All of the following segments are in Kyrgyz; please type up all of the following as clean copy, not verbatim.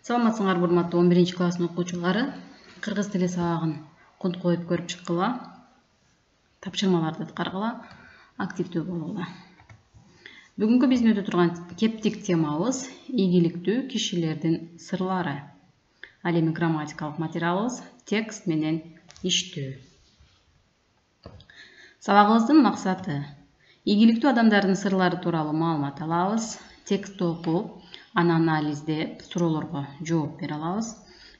Саламатсыңарбы урматтуу 11 класстын окуучулары. Кыргыз тили сабагын конт коюп көрүп чыккыла, тапшырмаларды аткаргыла, активдүү болгула. Бүгүнкү биздин өтө турган кептик темабыз ийгиликтүү кишилердин сырлары. Ал эми грамматикалык материалыбыз текст менен иштөө. Сабагыбыздын максаты ийгиликтүү адамдардын сырлары тууралуу маалымат алабыз, текстти окуп, аны анализдеп, суроолорго жооп бере алабыз.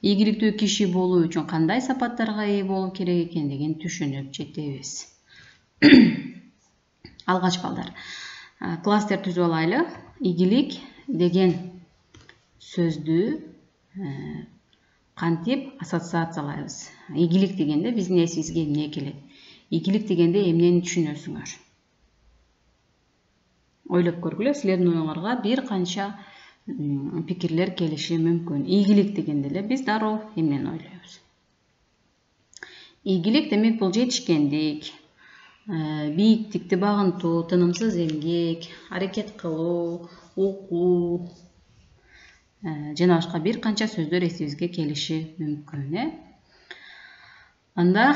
Ийгиликтүү киши болуу үчүн кандай сапаттарга ээ болуу керек экендигин түшүнүп жетебиз. Алгач балдар, класстер түзүп алайлы. Ийгилик деген сөздү кантип ассоциациялайбыз? Ийгилик дегенде биздин эсибизге эмне келет? Ийгилик дегенде эмнени түшүнөсүңөр? Ойлоп көргүлө, силердин оюңарга бир канча пикирлер келиши мүмкүн. Ийгилик дегенде эле биз дароо эмнени ойлойбуз? Ийгилик демек бул жетишкендик, бийиктикти багынтуу, тынымсыз эмгек, аракет кылуу, окуу жана башка бир канча сөздөр эсибизге келиши мүмкүн. Анда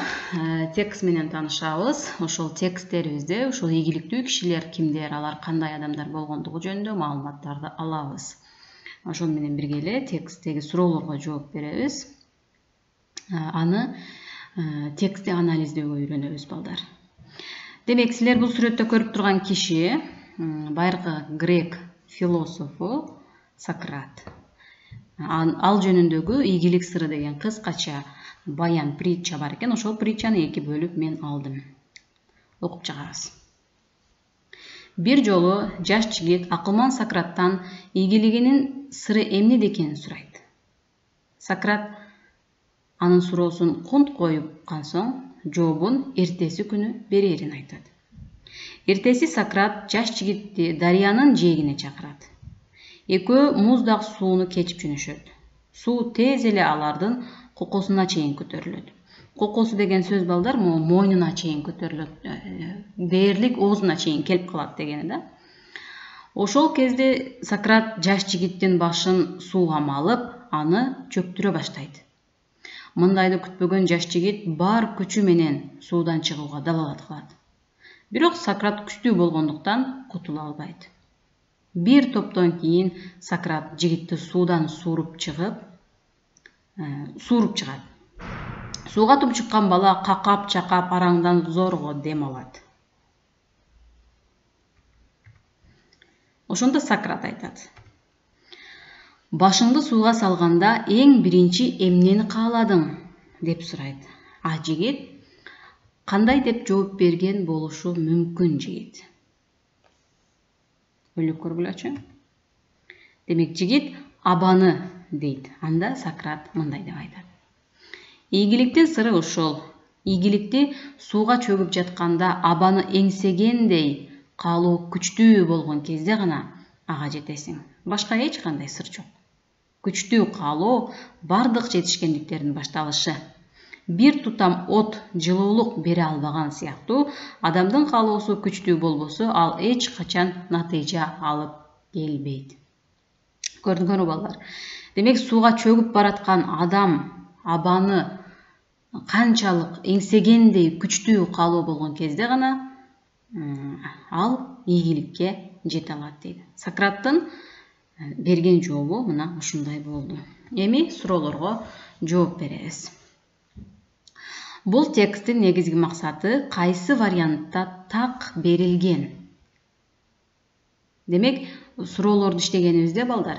текст менен таанышабыз. Ошол тексттерибизде ушул ийгиликтүү кишилер кимдер, алар кандай адамдар болгондугу жөнүндө маалыматтарды алабыз. Ошол менен бирге эле тексттеги суроолорго жооп беребиз. Аны текстти анализдөөгө үйрөнөбүз балдар. Демек, силер бул сүрөттө көрүп турган киши байыркы грек философу Сократ. Ал жөнүндөгү ийгилик сыры деген кыскача баян притча бар экен. Ошол притчаны эки бөлүп мен алдым. Окуп чыгабыз. Бир жолу жаш жигит акылман Сократтан ийгилигинин сыры эмнеде экенин сурайт. Сократ анын суроосун конт коюпкан соң жообун эртеси күнү берерин айтат. Эртеси Сократ жаш жигитти дарыянын жээгине чакырат. Экөө муздак сууну кечип жөнөшөт. Суу тез эле алардын кокосуна чейин көтөрүлөт. Кокосу деген сөз балдар мойнуна чейин көтөрүлөт, дээрлик оозуна чейин келип калат дегени да. Ошол кезде Сократ жаш жигиттин башын сууга малып, аны чөктүрө баштайт. Мындайды күтпөгөн жаш жигит бар күчү менен суудан чыгууга далалат кылат. Бирок Сократ күчтүү болгондуктан кутула албайт. Бир топтон кийин Сократ жигитти суудан сууруп чыгат. Сууга туп чыккан бала какап-чакап араңдан зорго дем алат. Ошондо Сократ айтат: "Башыңды сууга салганда эң биринчи эмнени кааладың?" деп сурайт. А жигит кандай деп жооп берген болушу мүмкүн жигит? Ойлоп көргүлөчү. Демек, жигит абаны дейт. Анда Сократ мындай деп айтат: "Ийгиликтин сыры ушул. Ийгиликти сууга чөгүп жатканда абаны эңсегендей каалоо күчтүү болгон кезде гана ага жетесиң. Башка эч кандай сыр жок. Күчтүү каалоо бардык жетишкендиктердин башталышы. Бир тутам от жылуулук бере албаган сыяктуу, адамдын каалоосу күчтүү болбосо, ал эч качан натыйжа алып келбейт." Көрдүңөрбү балдар? Демек, сууга чөгүп бараткан адам абаны канчалык эңсегендей күчтүү каалоо болгон кезде гана ал ийгиликке жете алат дейт. Сократтын берген жообу мына ушундай болду. Эми суроолорго жооп беребиз. Бул тексттин негизги максаты кайсы вариантта так берилген? Демек, суроолорду иштегенибизде балдар,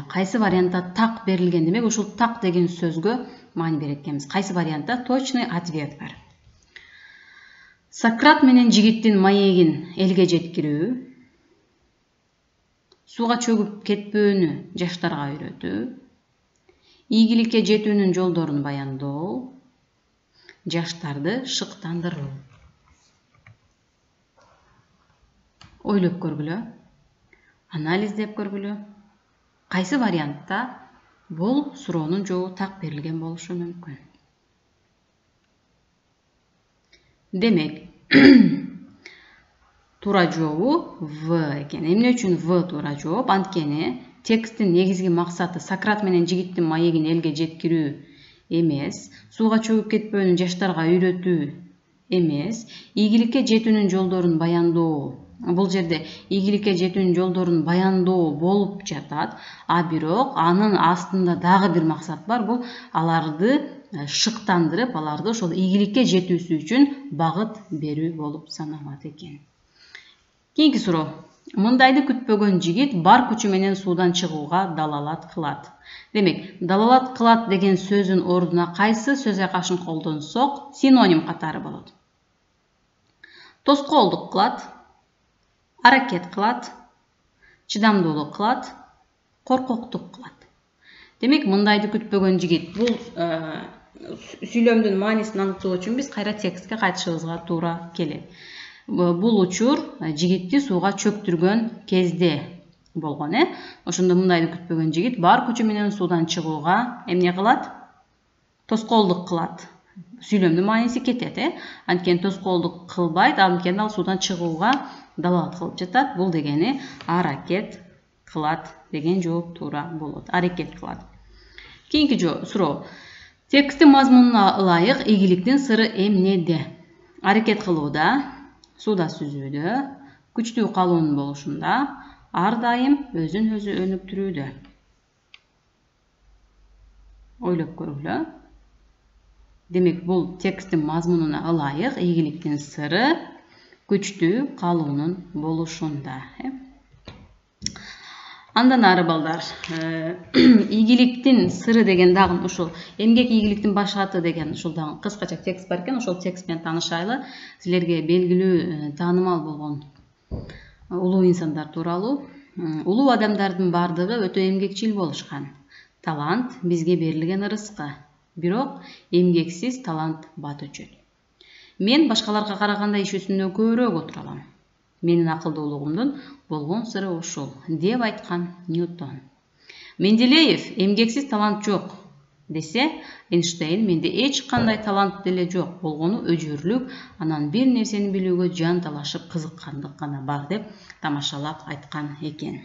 кайсы вариантта так берилген? Демек, ушул так деген сөзгө маани берет экенбиз. Кайсы вариантта точный ответ бар? Сократ менен жигиттин маегин элге жеткирүү, сууга чөгүп кетпөөнү жаштарга үйрөтүү, ийгиликке жетүүнүн жолдорун баяндоо, жаштарды шыктандыруу. Ойлоп көргүлө, анализдеп көргүлө. Кайсы вариантта бул суроонун жообу так берилген болушу мүмкүн? Демек, туура жообу В экен. Эмне үчүн В туура жооп? Анткени тексттин негизги максаты Сократ менен жигиттин маегин элге жеткирүү эмес, сууга чөгүп кетпөөнү жаштарга үйрөтүү эмес, ийгиликке жетүүнүн жолдорун баяндоо. Бул жерде ийгиликке жетүүнүн жолдорун баяндоо болуп жатат, а бирок анын астында дагы бир максат бар. Бул аларды шыктандырып, аларды ошол ийгиликке жетүүсү үчүн багыт берүү болуп саналат экен. Кийинки суроо. Мындайды күтпөгөн жигит бар күчү менен суудан чыгууга далалат кылат. Демек, далалат кылат деген сөзүн ордуна кайсы сөз айкашын колдонсок, синоним катары болот. Тоскоолдук кылат, аракет кылат, чыдамдуулук кылат, коркоктук кылат. Демек, мындайды күтпөгөн жигит. Бул сүйлөмдүн маанисин аныктоо үчүн биз кайра текстке кайтышыбызга туура келет. Бул учур жигитти сууга чөктүргөн кезде болгон, Ошондо мындайды күтпөгөн жигит бар күчү менен суудан чыгууга эмне кылат? Тоскоолдук кылат. Сүйлөмдүн мааниси кетет, Анткени тоскоолдук кылбайт, анткени ал суудан чыгууга далалат кылып жатат. Бул дегени аракет кылат деген жооп туура болот. Аракет кылат. Кийинки суроо. Тексттин мазмунуна ылайык ийгиликтин сыры эмнеде? Аракет кылууда, сууда сүзүүдө, күчтүү калуунун болушунда, ар дайым өзүн өзү өнүктүрүүдө. Ойлоп көргүлө. Демек, бул тексттин мазмунуна ылайык ийгиликтин сыры күчтүү калуунун болушунда. Андан ары балдар, ийгиликтин сыры деген дагы ушул эмгек ийгиликтин башаты деген ушул дагы кыскача текст бар экен, ошол текст менен таанышайлы. Силерге белгилүү таанымал болгон улуу инсандар тууралуу. Улуу адамдардын бардыгы өтө эмгекчил болушкан. Талант бизге берилген ырыскы. Бирок эмгексиз талант бат өчөт. Мен башкаларга караганда иш үстүндө көбүрөөк отура алам. Менин акылдуулугумдун болгон сыры ушул, деп айткан Ньютон. Менделеев эмгексиз талант жок десе, Эйнштейн менде эч кандай талант деле жок, болгону өжөрлүк, анан бир нерсени билүүгө жан талашып кызыккандык гана бар деп тамашалап айткан экен.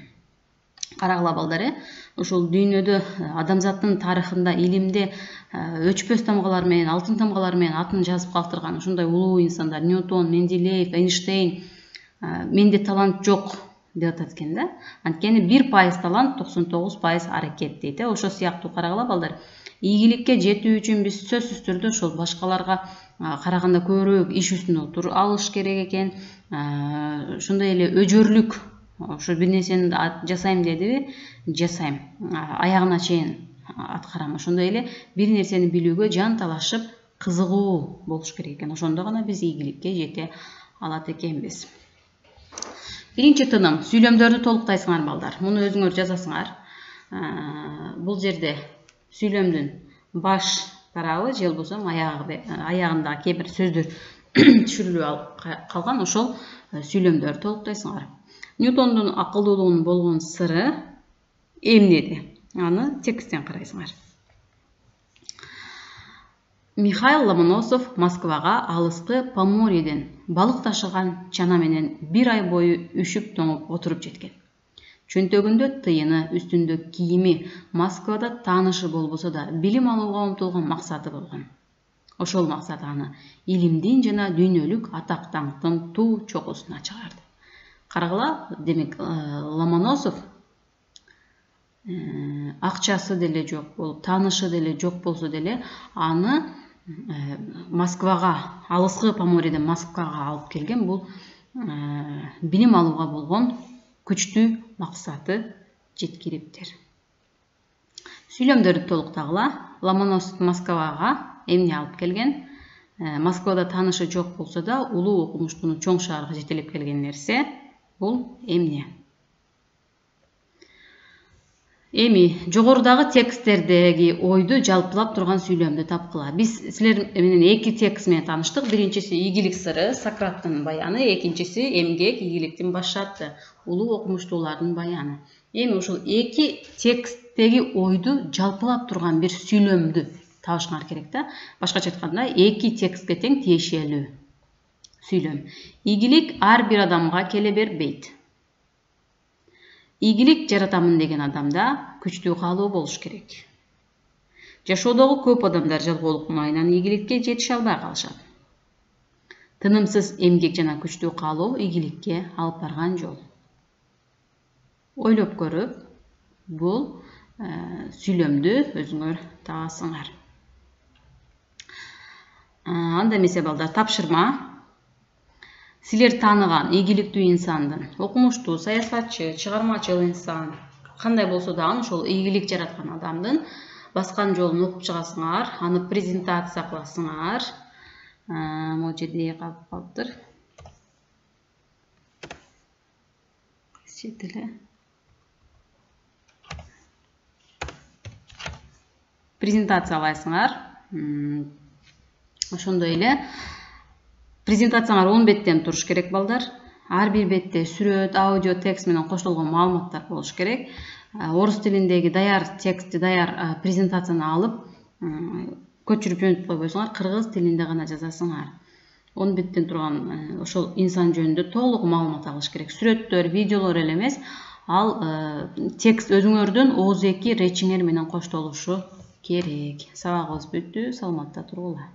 Карагыла балдар, ушул дүйнөдө адамзаттын тарыхында илимде өчпөс тамгалар менен, алтын тамгалар менен атын жазып калтырган ушундай улуу инсандар Ньютон, Менделеев, Эйнштейн менде талант жок деп атат экен да. Анткени 1% талант, 99% аракет дейт. Ошо сыяктуу карагыла балдар. Ийгиликке жетүү үчүн биз сөзсүз түрдө ошол башкаларга караганда көбүрөөк иш үстүндө отуруп алыш керек экен. Ошондой эле өжөрлүк, ошо бир нерсени жасайм дедиби, жасайм. Аягына чейин аткарам. Ошондой эле бир нерсени билүүгө жан талашып кызыгуу болуш керек экен. Ошондо гана биз ийгиликке жете алат экенбиз. Биринчи тыным. Сүйлөмдөрдү толуктайсыңар балдар. Муну өзүңөр жазасыңар. Бул жерде сүйлөмдүн баш тарабы же болбосо аягында кээ бир сөздөр түшүрүлүп алып калган, ошол сүйлөмдөрдү толуктайсыңар. Ньютондун акылдуулугунун болгон сыры эмнеде? Аны тексттен карайсыңар. Михаил Ломоносов Москвага алыскы Поморьеден балык ташыган чана менен бир ай бою үшүп тоңуп отуруп жеткен. Чөнтөгүндө тыйыны, үстүндө кийими, Москвада таанышы болбосо да билим алууга умтулган максаты болгон. Ошол максат аны илимдин жана дүйнөлүк атак-даңктын туу чокусуна чыгарды. Карагыла, демек, Ломоносов акчасы деле жок болуп, таанышы деле жок болсо деле, аны Москвага, алыскы Поморьеден Москвага алып келген. Бул билим алууга болгон күчтүү максаты жеткириптир. Сүйлөмдөрдү толуктагыла. Ломоносов Москвага эмне алып келген? Москвада таанышы жок болсо да, улуу окумуштууну чоң шаарга жетелеп келген нерсе бул эмне? Эми жогорудагы тексттердеги ойду жалпылап турган сүйлөмдү тапкыла. Биз силер менен эки текст менен тааныштык. Биринчиси ийгилик сыры, Сократтын баяны, экинчиси эмгек ийгиликтин башаты, улуу окумуштуулардын баяны. Эми ушул эки тексттеги ойду жалпылап турган бир сүйлөмдү табышыңар керек да. Башкача айтканда, эки текстке тең тиешелүү сүйлөм. Ийгилик ар бир адамга келе бербейт. ийгилик жаратамын деген адамда күчтүү каалоо болуш керек. Жашоодогу көп адамдар жалгоолук майынан ийгиликке жетише албай калышат. Тынымсыз эмгек жана күчтүү каалоо ийгиликке алып барган жол. Ойлоп көрүп, бул сүйлөмдү өзүңөр табасыңар. Анда эмесе балдар, тапшырма. Силер тааныган ийгиликтүү инсандын, окумуштуу, саясатчы, чыгармачыл инсан кандай болсо дагы ошол ийгилик жараткан адамдын баскан жолун окуп чыгасыңар, аны презентация кыласыңар. Могу жерде калып калыптыр. Презентациялайсыңар. Ошондой эле презентацияңар 10 беттен туруш керек балдар. Ар бир бетте сүрөт, аудио, текст менен коштолгон маалыматтар болуш керек. Орус тилиндеги даяр текстти, даяр презентацияны алып, көчүрүп жөнөтүп койбойсуңар, кыргыз тилинде гана жазасыңар. 10 беттен турган ошол инсан жөнүндө толук маалымат алыш керек. Сүрөттөр, видеолор эле эмес, ал текст өзүңөрдүн ооз эки речиңер менен коштолушу керек. Сабагыбыз бүттү, саламатта тургула.